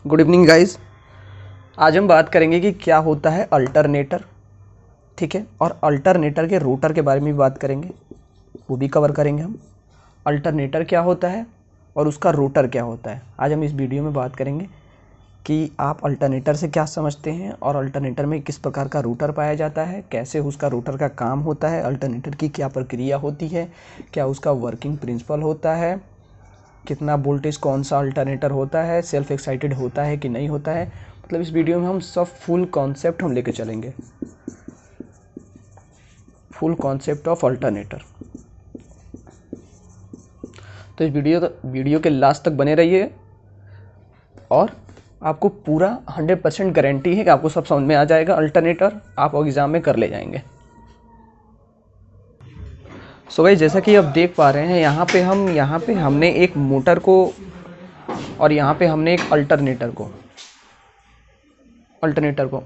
Good evening guys. आज हम बात करेंगे कि क्या होता है अल्टरनेटर, ठीक है। और अल्टरनेटर के रोटर के बारे में भी बात करेंगे, वो भी कवर करेंगे हम। अल्टरनेटर क्या होता है और उसका रोटर क्या होता है, आज हम इस वीडियो में बात करेंगे कि आप अल्टरनेटर से क्या समझते हैं और अल्टरनेटर में किस प्रकार का रोटर पाया जाता है, कैसे उसका रोटर का काम होता है, अल्टरनेटर की क्या प्रक्रिया होती है, क्या उसका वर्किंग प्रिंसिपल होता है, कितना वोल्टेज कौन सा अल्टरनेटर होता है, सेल्फ एक्साइटेड होता है कि नहीं होता है। मतलब इस वीडियो में हम सब फुल कॉन्सेप्ट हम लेके चलेंगे, फुल कॉन्सेप्ट ऑफ अल्टरनेटर। तो इस वीडियो के लास्ट तक बने रहिए और आपको पूरा 100% गारंटी है कि आपको सब समझ में आ जाएगा। अल्टरनेटर आप एग्ज़ाम में कर ले जाएंगे। सो भाई जैसा कि आप देख पा रहे हैं यहाँ पे हमने एक मोटर को और यहाँ पे हमने एक अल्टरनेटर को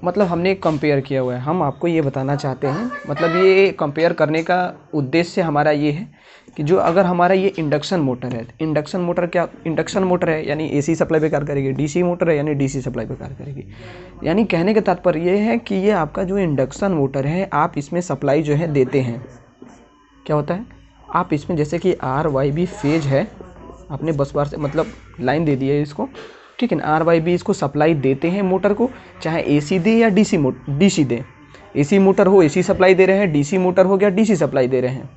मतलब हमने एक कंपेयर किया हुआ है। हम आपको ये बताना चाहते हैं, मतलब ये कंपेयर करने का उद्देश्य हमारा ये है कि जो अगर हमारा ये इंडक्शन मोटर है, इंडक्शन मोटर है यानी एसी सप्लाई बेकार करेगी, डीसी मोटर है यानी डीसी सप्लाई बेकार करेगी। यानी कहने का तात्पर्य ये है कि ये आपका जो इंडक्शन मोटर है, आप इसमें सप्लाई जो है देते हैं। क्या होता है, आप इसमें जैसे कि RYB फेज है, आपने बस बार से मतलब लाइन दे दी है इसको, ठीक है ना। RYB इसको सप्लाई देते हैं मोटर को, चाहे AC दे या DC दे। AC मोटर हो AC सप्लाई दे रहे हैं, DC मोटर हो गया DC सप्लाई दे रहे हैं,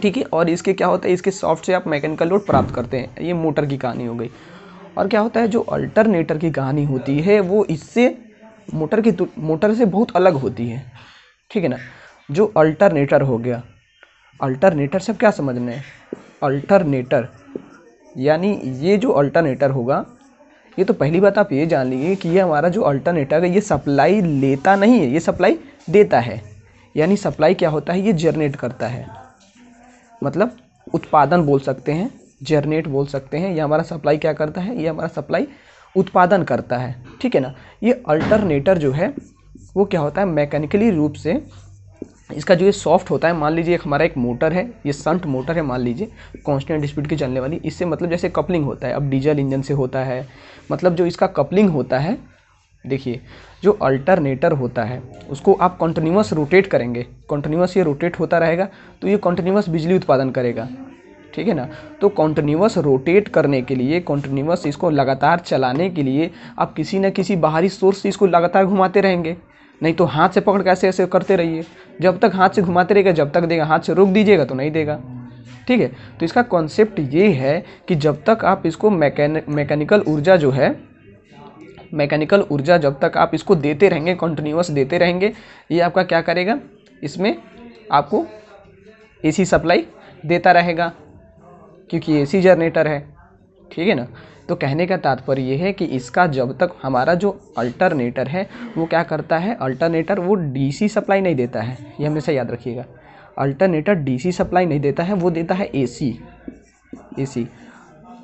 ठीक है। और इसके क्या होता है, इसके सॉफ्ट से आप मैकेनिकल लोड प्राप्त करते हैं। ये मोटर की कहानी हो गई। और क्या होता है, जो अल्टरनेटर की कहानी होती है वो इससे मोटर से बहुत अलग होती है, ठीक है ना। जो अल्टरनेटर हो गया, अल्टरनेटर से क्या समझना है, अल्टरनेटर यानी ये जो अल्टरनेटर होगा, ये तो पहली बात आप ये जान लीजिए कि ये हमारा जो अल्टरनेटर है ये सप्लाई लेता नहीं है, ये सप्लाई देता है। यानी सप्लाई क्या होता है, ये जनरेट करता है, मतलब उत्पादन बोल सकते हैं, जनरेट बोल सकते हैं। ये हमारा सप्लाई क्या करता है, ये हमारा सप्लाई उत्पादन करता है, ठीक है ना। ये अल्टरनेटर जो है वो क्या होता है, मैकेनिकली रूप से इसका जो ये सॉफ्ट होता है, मान लीजिए हमारा एक मोटर है, ये शंट मोटर है, मान लीजिए कांस्टेंट स्पीड की चलने वाली। इससे मतलब जैसे कपलिंग होता है, अब डीजल इंजन से होता है, मतलब जो इसका कपलिंग होता है, देखिए जो अल्टरनेटर होता है उसको आप कंटिन्यूअस रोटेट करेंगे, कंटिन्यूअस ये रोटेट होता रहेगा तो ये कंटिन्यूअस बिजली उत्पादन करेगा, ठीक है ना। तो कंटिन्यूअस रोटेट करने के लिए, कंटिन्यूअस इसको लगातार चलाने के लिए आप किसी न किसी बाहरी सोर्स से इसको लगातार घुमाते रहेंगे। नहीं तो हाथ से पकड़ के ऐसे ऐसे करते रहिए, जब तक हाथ से घुमाते रहेगा जब तक देगा, हाथ से रोक दीजिएगा तो नहीं देगा, ठीक है। तो इसका कॉन्सेप्ट ये है कि जब तक आप इसको मैकेनिकल ऊर्जा जो है, मैकेनिकल ऊर्जा जब तक आप इसको देते रहेंगे, कंटिन्यूअस देते रहेंगे, ये आपका क्या करेगा, इसमें आपको AC सप्लाई देता रहेगा, क्योंकि AC जनरेटर है, ठीक है ना। तो कहने का तात्पर्य ये है कि इसका जब तक हमारा जो अल्टरनेटर है वो क्या करता है, अल्टरनेटर वो DC सप्लाई नहीं देता है, ये हमेशा याद रखिएगा। अल्टरनेटर DC सप्लाई नहीं देता है, वो देता है AC।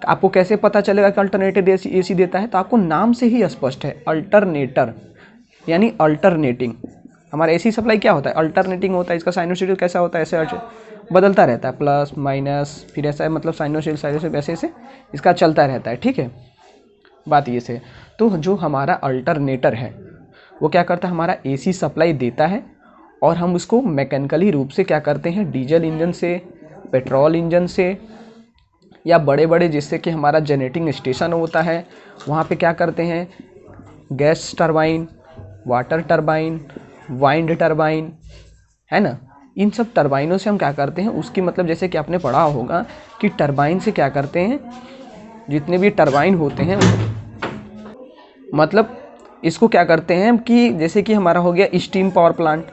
आपको कैसे पता चलेगा कि अल्टरनेटर AC देता है, तो आपको नाम से ही स्पष्ट है, अल्टरनेटर यानी अल्टरनेटिंग। हमारा AC सप्लाई क्या होता है, अल्टरनेटिंग होता है। इसका साइनोसॉइडल कैसा होता है, ऐसे बदलता रहता है, प्लस माइनस, फिर ऐसा है, मतलब साइनोसॉइडल ऐसे ऐसे इसका चलता रहता है, ठीक है। बात ये से, तो जो हमारा अल्टरनेटर है वो क्या करता है, हमारा AC सप्लाई देता है और हम उसको मैकेनिकली रूप से क्या करते हैं, डीजल इंजन से, पेट्रोल इंजन से, या बड़े बड़े जिससे कि हमारा जनरेटिंग स्टेशन होता है वहाँ पे क्या करते हैं, gas turbine, water turbine, wind turbine, है ना। इन सब टरबाइनों से हम क्या करते हैं, उसकी मतलब जैसे कि आपने पढ़ा होगा कि टरबाइन से क्या करते हैं, जितने भी टरबाइन होते हैं मतलब इसको क्या करते हैं कि जैसे कि हमारा हो गया स्टीम पावर प्लांट,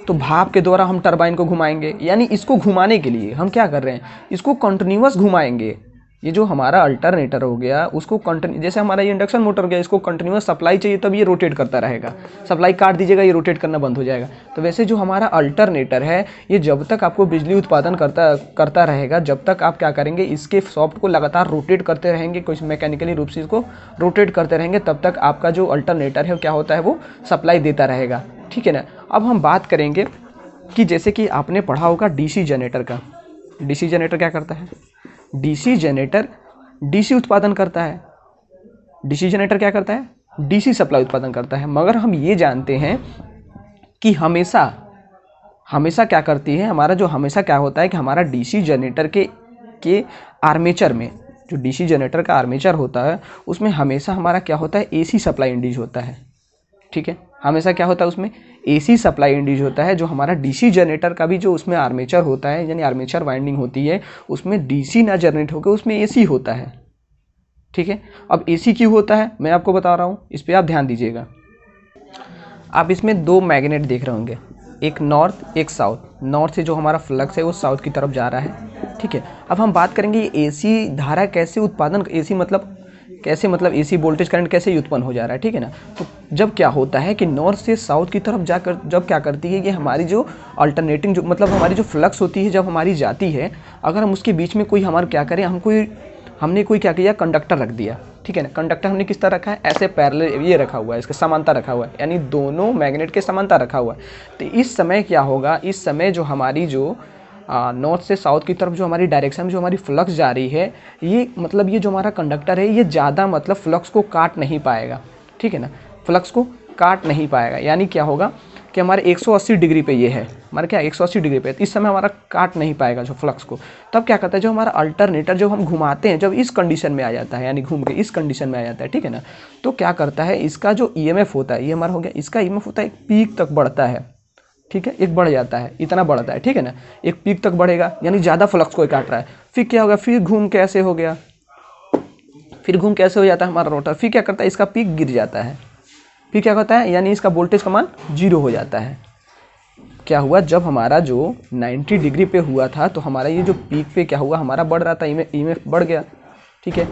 तो भाप के द्वारा हम टरबाइन को घुमाएंगे। यानी इसको घुमाने के लिए हम क्या कर रहे हैं, इसको कंटिन्यूअस घुमाएंगे। ये जो हमारा अल्टरनेटर हो गया उसको जैसे हमारा ये इंडक्शन मोटर हो गया, इसको कंटिन्यूअस सप्लाई चाहिए तब ये रोटेट करता रहेगा, सप्लाई काट दीजिएगा ये रोटेट करना बंद हो जाएगा। तो वैसे जो हमारा अल्टरनेटर है ये जब तक आपको बिजली उत्पादन करता रहेगा, जब तक आप क्या करेंगे, इसके सॉफ्ट को लगातार रोटेट करते रहेंगे, कुछ मैकेनिकली रूप से इसको रोटेट करते रहेंगे, तब तक आपका जो अल्टरनेटर है क्या होता है, वो सप्लाई देता रहेगा, ठीक है ना। अब हम बात करेंगे कि जैसे कि आपने पढ़ा होगा DC जनरेटर का। DC जनरेटर क्या करता है, DC जनरेटर DC उत्पादन करता है, डीसी जनरेटर क्या करता है, डीसी सप्लाई उत्पादन करता है। मगर हम ये जानते हैं कि हमेशा क्या करती है, हमारा जो हमेशा क्या होता है कि हमारा डीसी जनरेटर के आर्मेचर में, जो डीसी जनरेटर का आर्मेचर होता है उसमें हमेशा हमारा क्या होता है, एसी सप्लाई इंड्यूस होता है। ठीक है, हमेशा क्या होता है उसमें एसी सप्लाई इंड्यूस होता है। जो हमारा डीसी जनरेटर का भी जो उसमें आर्मेचर होता है, यानी आर्मेचर वाइंडिंग होती है, उसमें डीसी ना जनरेट होकर उसमें एसी होता है। ठीक है, अब एसी क्यों होता है मैं आपको बता रहा हूँ, इस पर आप ध्यान दीजिएगा। आप इसमें दो मैग्नेट देख रहे होंगे, एक नॉर्थ एक साउथ। नॉर्थ से जो हमारा फ्लक्स है वो साउथ की तरफ जा रहा है। ठीक है, अब हम बात करेंगे एसी धारा कैसे उत्पादन, एसी मतलब कैसे, मतलब एसी वोल्टेज करंट कैसे उत्पन्न हो जा रहा है। ठीक है ना, तो जब क्या होता है कि नॉर्थ से साउथ की तरफ जाकर जब क्या करती है कि हमारी जो अल्टरनेटिंग जो मतलब हमारी जो फ्लक्स होती है जब हमारी जाती है, अगर हम उसके बीच में कोई हमारा क्या करें, हमने कोई क्या किया, कंडक्टर रख दिया। ठीक है ना, कंडक्टर हमने किस तरह रखा है, ऐसे पैरेलल ये रखा हुआ है, इसके समांतर रखा हुआ है, यानी दोनों मैग्नेट के समांतर रखा हुआ है। तो इस समय क्या होगा, इस समय जो हमारी जो नॉर्थ से साउथ की तरफ जो हमारी डायरेक्शन में जो हमारी फ्लक्स जा रही है, ये मतलब ये जो हमारा कंडक्टर है ये ज़्यादा मतलब फ्लक्स को काट नहीं पाएगा। ठीक है ना, फ्लक्स को काट नहीं पाएगा, यानी क्या होगा कि हमारे 180 डिग्री पे ये है, हमारा क्या 180 डिग्री पे, इस समय हमारा काट नहीं पाएगा जो फ्लक्स को। तब क्या करता है, जो हमारा अल्टरनेटर जो हम घुमाते हैं, जब इस कंडीशन में आ जाता है, यानी घूम के इस कंडीशन में आ जाता है, ठीक है ना, तो क्या करता है, इसका जो ईएमएफ होता है, ये हमारा हो गया, इसका ईएमएफ होता है एक पीक तक बढ़ता है। ठीक है, एक बढ़ जाता है, इतना बढ़ता है। ठीक है ना, एक पीक तक बढ़ेगा, यानी ज़्यादा फ्लक्स को काट रहा है। फिर क्या होगा, फिर घूम कैसे हो गया, फिर घूम कैसे हो जाता है हमारा रोटर, फिर क्या करता है, इसका पीक गिर जाता है। फिर क्या होता है, यानी इसका वोल्टेज का मान 0 हो जाता है। क्या हुआ, जब हमारा जो 90 डिग्री पे हुआ था तो हमारा ये जो पीक पे क्या हुआ, हमारा बढ़ रहा था, ईएमएफ बढ़ गया। ठीक है,